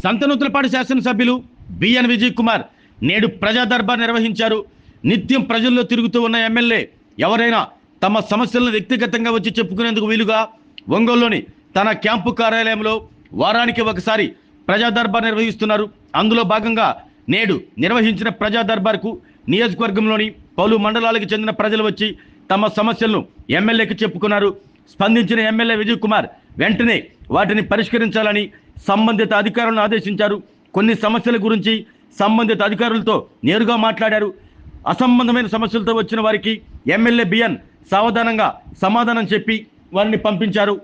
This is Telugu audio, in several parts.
సంతనూతలపాడు శాసనసభ్యులు బిఎన్ విజయ్ కుమార్ నేడు ప్రజా దర్బార్ నిర్వహించారు. నిత్యం ప్రజల్లో తిరుగుతూ ఉన్న ఎమ్మెల్యే ఎవరైనా తమ సమస్యలను వ్యక్తిగతంగా వచ్చి చెప్పుకునేందుకు వీలుగా ఒంగోలులోని తన క్యాంపు కార్యాలయంలో వారానికి ఒకసారి ప్రజా దర్బార్ నిర్వహిస్తున్నారు. అందులో భాగంగా నేడు నిర్వహించిన ప్రజా దర్బార్కు నియోజకవర్గంలోని పలు మండలాలకు చెందిన ప్రజలు వచ్చి తమ సమస్యలను ఎమ్మెల్యేకి చెప్పుకున్నారు. స్పందించిన ఎమ్మెల్యే విజయ్ కుమార్ వెంటనే వాటిని పరిష్కరించాలని సంబంధిత అధికారులను ఆదేశించారు. కొన్ని సమస్యల గురించి సంబంధిత అధికారులతో నేరుగా మాట్లాడారు. అసంబంధమైన సమస్యలతో వచ్చిన వారికి ఎమ్మెల్యే బిఎన్ సావధానంగా సమాధానం చెప్పి వారిని పంపించారు.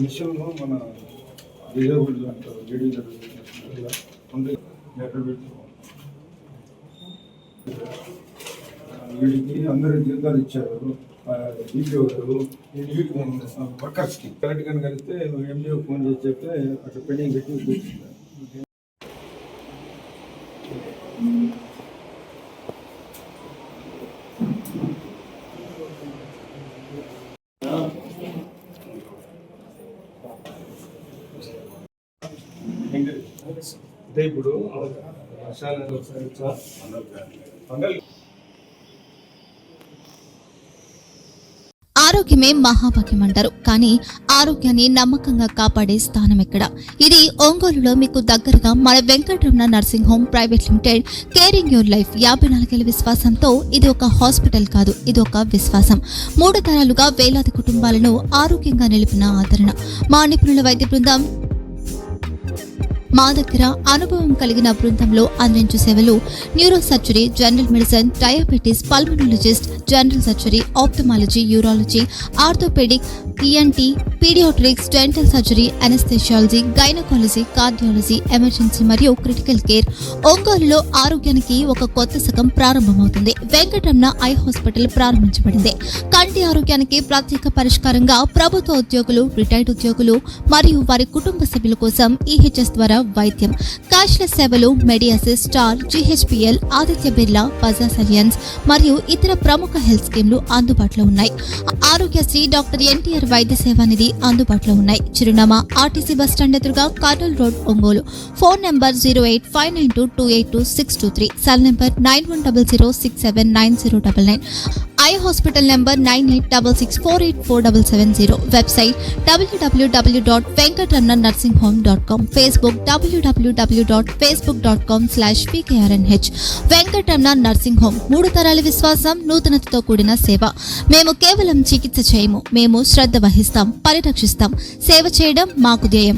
మిషన్ మన డిజేబుల్డ్ అంటారు వీడికి అందరూ జీతాలు ఇచ్చారు. ఈపీఓ గారు వర్కర్స్కి కరెక్ట్గా కలిస్తే ఎండిఓ ఫోన్ చేసి చెప్తే అక్కడ పెండింగ్ పెట్టి కూర్చుంది. అంటే ఇప్పుడు ఆరోగ్యమే మహాభాగ్యం అంటారు. కానీ ఆరోగ్యాన్ని నమ్మకంగా కాపాడే స్థానం ఎక్కడ? ఇది ఒంగోలులో మీకు దగ్గరగా మన Venkataramana nursing home private limited. Caring your life 54 విశ్వాసంతో ఇది ఒక హాస్పిటల్ కాదు, ఇది ఒక విశ్వాసం. 3 తరాలుగా వేలాది కుటుంబాలను ఆరోగ్యంగా నిలిపిన ఆదరణ. మా నిపుణుల వైద్య బృందం మా దగ్గర అనుభవం కలిగిన బృందంలో అందించే సేవలు neuro surgery, general medicine, diabetes, pulmonologist, general surgery, ophthalmology, urology, orthopaedic, ENT, paediatrics, dental surgery, anaesthesiology, gynaecology, cardiology, emergency మరియు క్రిటికల్ కేర్. ఒంగోలులో ఆరోగ్యానికి ఒక కొత్త శకం ప్రారంభమవుతుంది. వెంకటరమణ ఐ హాస్పిటల్ ప్రారంభించబడింది. కంటి ఆరోగ్యానికి ప్రత్యేక పరిష్కారంగా ప్రభుత్వ ఉద్యోగులు, రిటైర్డ్ ఉద్యోగులు మరియు వారి కుటుంబ సభ్యుల కోసం ఈహెచ్ఎస్ ద్వారా వైద్యం, క్యాష్లెస్ సేవలు, మెడియాసిస్, స్టార్, జీహెచ్పిఎల్, ఆదిత్య బిర్లా, బజాజ్ అలియన్స్ మరియు ఇతర ప్రముఖ హెల్త్ స్కీమ్లు అందుబాటులో ఉన్నాయి. ఆరోగ్యశ్రీ, డాక్టర్ ఎన్టీఆర్ వైద్య సేవా నిధి అందుబాటులో ఉన్నాయి. చిరునామా ఆర్టీసీ బస్టాండ్ ఎదురుగా, Kurnool road, Ongole. Phone number 08592282623, cell number 9100679099, eye hospital number 9866484770, website www.venkatramanarsinghome.com, Facebook www.facebook.com/pkrnh. Venkataramana nursing home, 3 తరాల విశ్వాసం, నూతనతతో కూడిన సేవ. మేము కేవలం చికిత్స చేయము, మేము శ్రద్ధ వహిస్తాం, పరిరక్షిస్తాం. సేవ చేయడం మాకు ధ్యేయం.